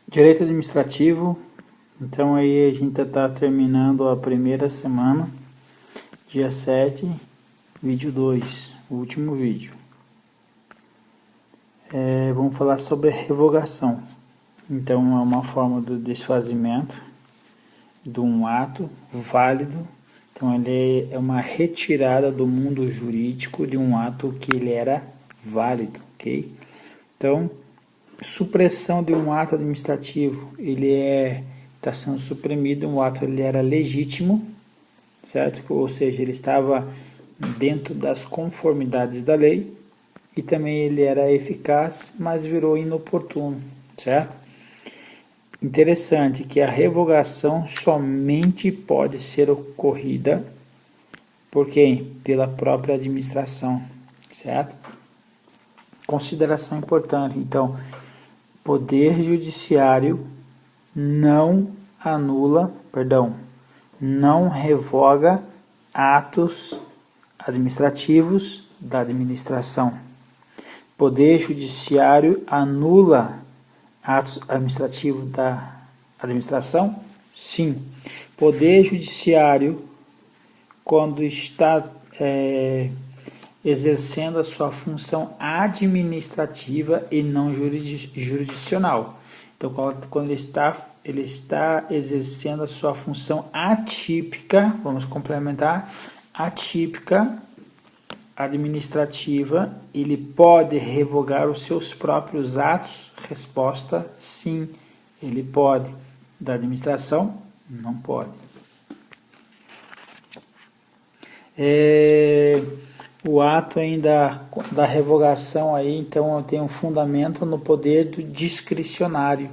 Direito administrativo, então aí a gente está terminando a primeira semana, dia 7, vídeo 2, o último vídeo. Vamos falar sobre a revogação. Então é uma forma do desfazimento de um ato válido. Então ele é uma retirada do mundo jurídico de um ato que ele era válido, ok? Então, supressão de um ato administrativo, ele está sendo suprimido, um ato ele era legítimo, certo? Ou seja, ele estava dentro das conformidades da lei e também ele era eficaz, mas virou inoportuno, certo? Interessante que a revogação somente pode ser ocorrida por quem? Pela própria administração, certo? Consideração importante, então, Poder Judiciário não não revoga atos administrativos da administração. Poder Judiciário anula atos administrativos da administração? Sim. Poder Judiciário, quando está exercendo a sua função administrativa e não jurisdicional. Então, quando ele está exercendo a sua função atípica, vamos complementar, atípica administrativa, ele pode revogar os seus próprios atos? Resposta, sim, ele pode. Da administração, não pode. O ato ainda da revogação aí, então, tem um fundamento no poder do discricionário.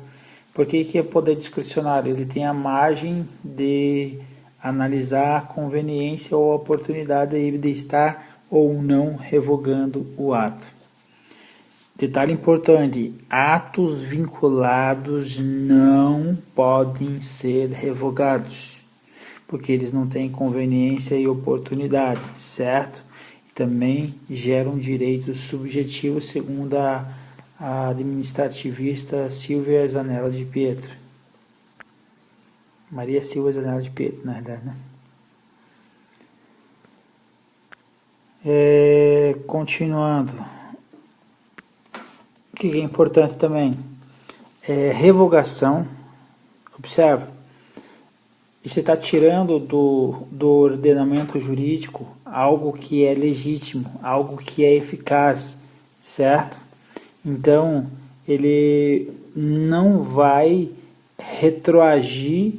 Por que é poder discricionário? Ele tem a margem de analisar a conveniência ou a oportunidade de estar ou não revogando o ato. Detalhe importante, atos vinculados não podem ser revogados, porque eles não têm conveniência e oportunidade, certo? Também geram direitos subjetivos, segundo a administrativista Silvia Zanella de Pietro. Maria Silvia Zanella de Pietro, na verdade, né? Continuando. O que é importante também? Revogação. Observa. Você está tirando do ordenamento jurídico algo que é legítimo, algo que é eficaz, certo? Então, ele não vai retroagir,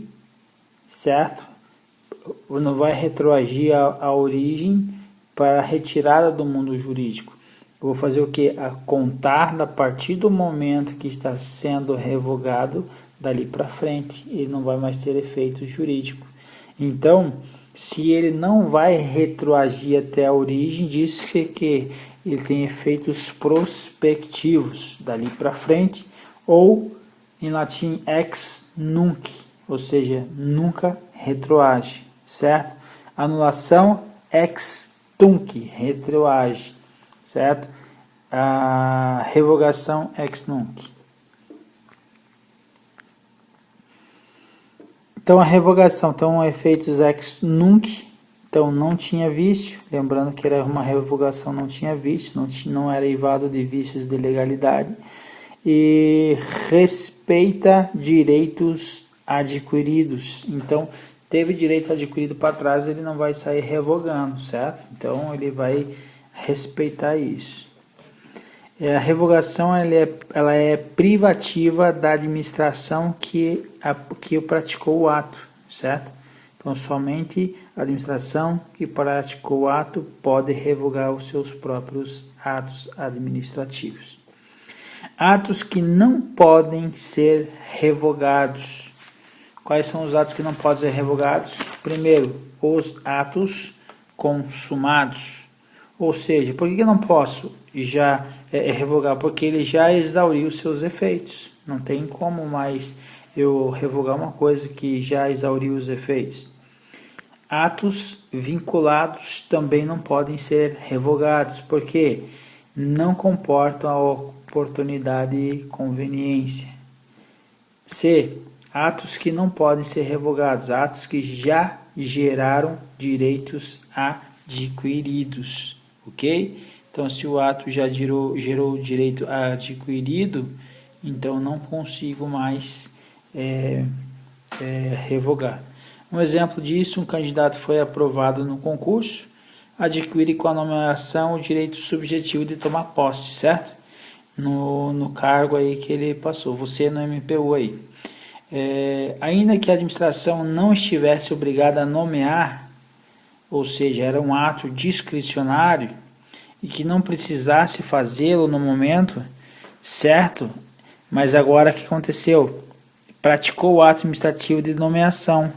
certo? Não vai retroagir a origem para a retirada do mundo jurídico. Eu vou fazer o quê? A contar a partir do momento que está sendo revogado, dali para frente, ele não vai mais ter efeito jurídico. Então, se ele não vai retroagir até a origem, diz que ele tem efeitos prospectivos, dali para frente, ou em latim ex nunc, ou seja, nunca retroage, certo? Anulação ex tunc, retroage, certo? A revogação ex nunc. Então, a revogação, então, efeitos ex nunc, então não tinha vício, lembrando que era uma revogação, não tinha vício, não era eivado de vícios de legalidade, e respeita direitos adquiridos. Então, teve direito adquirido para trás, ele não vai sair revogando, certo? Então, ele vai respeitar isso. A revogação ela é privativa da administração que praticou o ato, certo? Então, somente a administração que praticou o ato pode revogar os seus próprios atos administrativos. Atos que não podem ser revogados. Quais são os atos que não podem ser revogados? Primeiro, os atos consumados. Ou seja, por que eu não posso já revogar? Porque ele já exauriu seus efeitos. Não tem como mais eu revogar uma coisa que já exauriu os efeitos. Atos vinculados também não podem ser revogados, porque não comportam a oportunidade e conveniência. C. Atos que não podem ser revogados, atos que já geraram direitos adquiridos, ok? Então, se o ato já gerou direito adquirido, então não consigo mais revogar. Um exemplo disso, um candidato foi aprovado no concurso, adquire com a nomeação o direito subjetivo de tomar posse, certo? No cargo aí que ele passou, você no MPU aí. Ainda que a administração não estivesse obrigada a nomear, ou seja, era um ato discricionário e que não precisasse fazê-lo no momento certo, mas agora o que aconteceu? Praticou o ato administrativo de nomeação.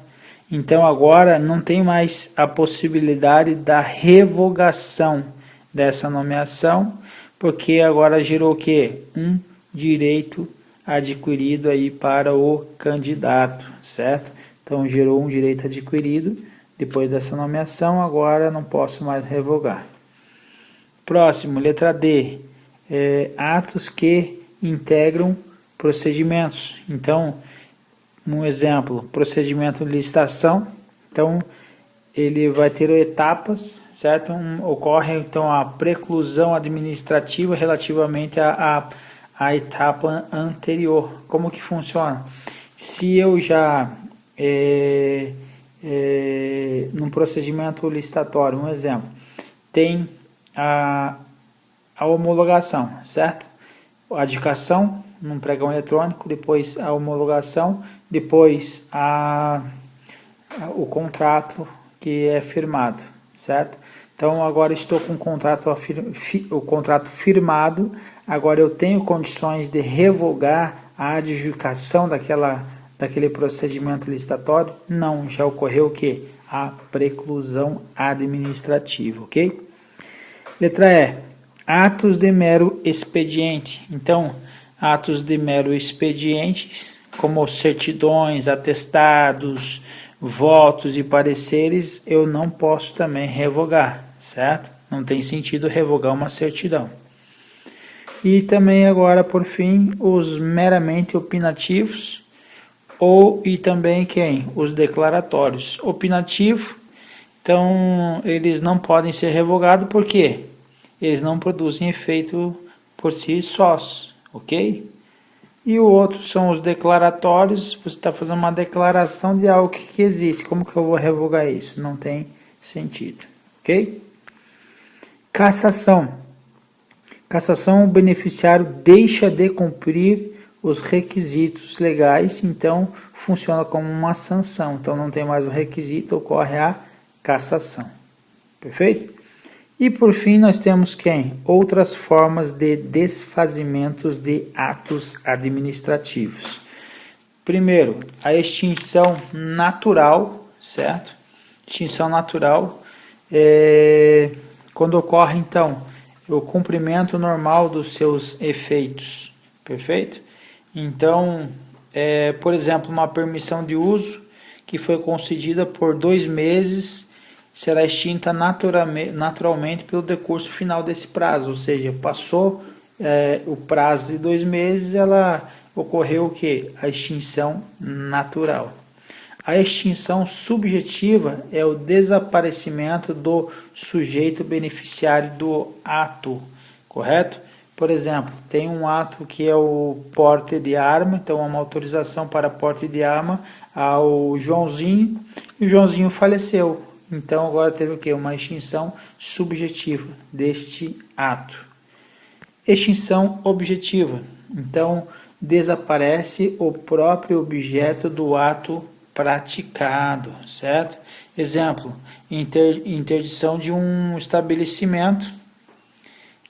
Então agora não tem mais a possibilidade da revogação dessa nomeação, porque agora gerou o quê? Um direito adquirido aí para o candidato, certo? Então gerou um direito adquirido depois dessa nomeação, agora não posso mais revogar. Próximo, letra D, atos que integram procedimentos. Então, um exemplo, procedimento de licitação, então ele vai ter etapas, certo? Ocorre então a preclusão administrativa relativamente à etapa anterior. Como que funciona? Se eu já, num procedimento licitatório, um exemplo, tem a homologação, certo? A adjudicação num pregão eletrônico, depois a homologação, depois o contrato que é firmado, certo? Então agora estou com o contrato firmado, agora eu tenho condições de revogar a adjudicação daquele procedimento licitatório? Não, já ocorreu o quê? A preclusão administrativa, ok? Letra E, atos de mero expediente. Então, atos de mero expediente, como certidões, atestados, votos e pareceres, eu não posso também revogar, certo? Não tem sentido revogar uma certidão. E também agora, por fim, os meramente opinativos, e também quem? Os declaratórios. Opinativo, então eles não podem ser revogados porque eles não produzem efeito por si sós, ok? E o outro são os declaratórios, você está fazendo uma declaração de algo que existe, como que eu vou revogar isso? Não tem sentido, ok? Cassação. Cassação, o beneficiário deixa de cumprir os requisitos legais, então funciona como uma sanção, então não tem mais o requisito, ocorre a cassação, perfeito? E por fim nós temos quem? Outras formas de desfazimentos de atos administrativos. Primeiro, a extinção natural, certo? Extinção natural, quando ocorre então o cumprimento normal dos seus efeitos, perfeito? Então, por exemplo, uma permissão de uso que foi concedida por 2 meses será extinta naturalmente pelo decurso final desse prazo, ou seja, passou o prazo de 2 meses, ela ocorreu o que? A extinção natural. A extinção subjetiva é o desaparecimento do sujeito beneficiário do ato, correto? Por exemplo, tem um ato que é o porte de arma, então uma autorização para porte de arma ao Joãozinho, e o Joãozinho faleceu. Então agora teve o que? Uma extinção subjetiva deste ato. Extinção objetiva. Então desaparece o próprio objeto do ato praticado, certo? Exemplo, interdição de um estabelecimento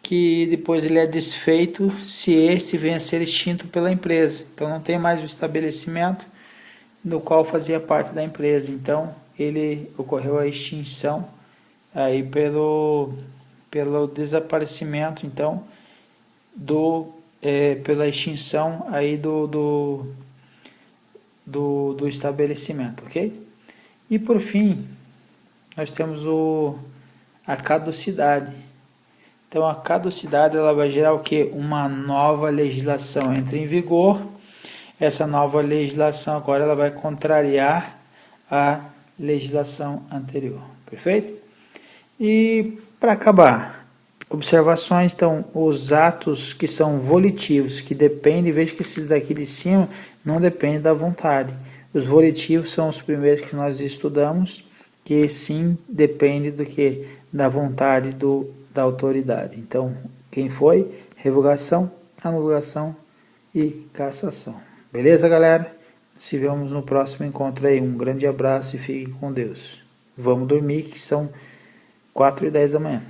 que depois ele é desfeito se esse venha a ser extinto pela empresa. Então não tem mais o estabelecimento do qual fazia parte da empresa. Então ele ocorreu a extinção aí pelo desaparecimento, então pela extinção aí do estabelecimento, ok? E por fim nós temos a caducidade. Então a caducidade ela vai gerar o que? Uma nova legislação entra em vigor essa nova legislação agora ela vai contrariar a legislação anterior, perfeito? E para acabar, observações, então, os atos que são volitivos, que dependem, veja que esses daqui de cima não dependem da vontade. Os volitivos são os primeiros que nós estudamos, que sim depende do que? Da vontade da autoridade. Então, quem foi? Revogação, anulação e cassação. Beleza, galera? Se vemos no próximo encontro aí. Um grande abraço e fiquem com Deus. Vamos dormir, que são 4h10 da manhã.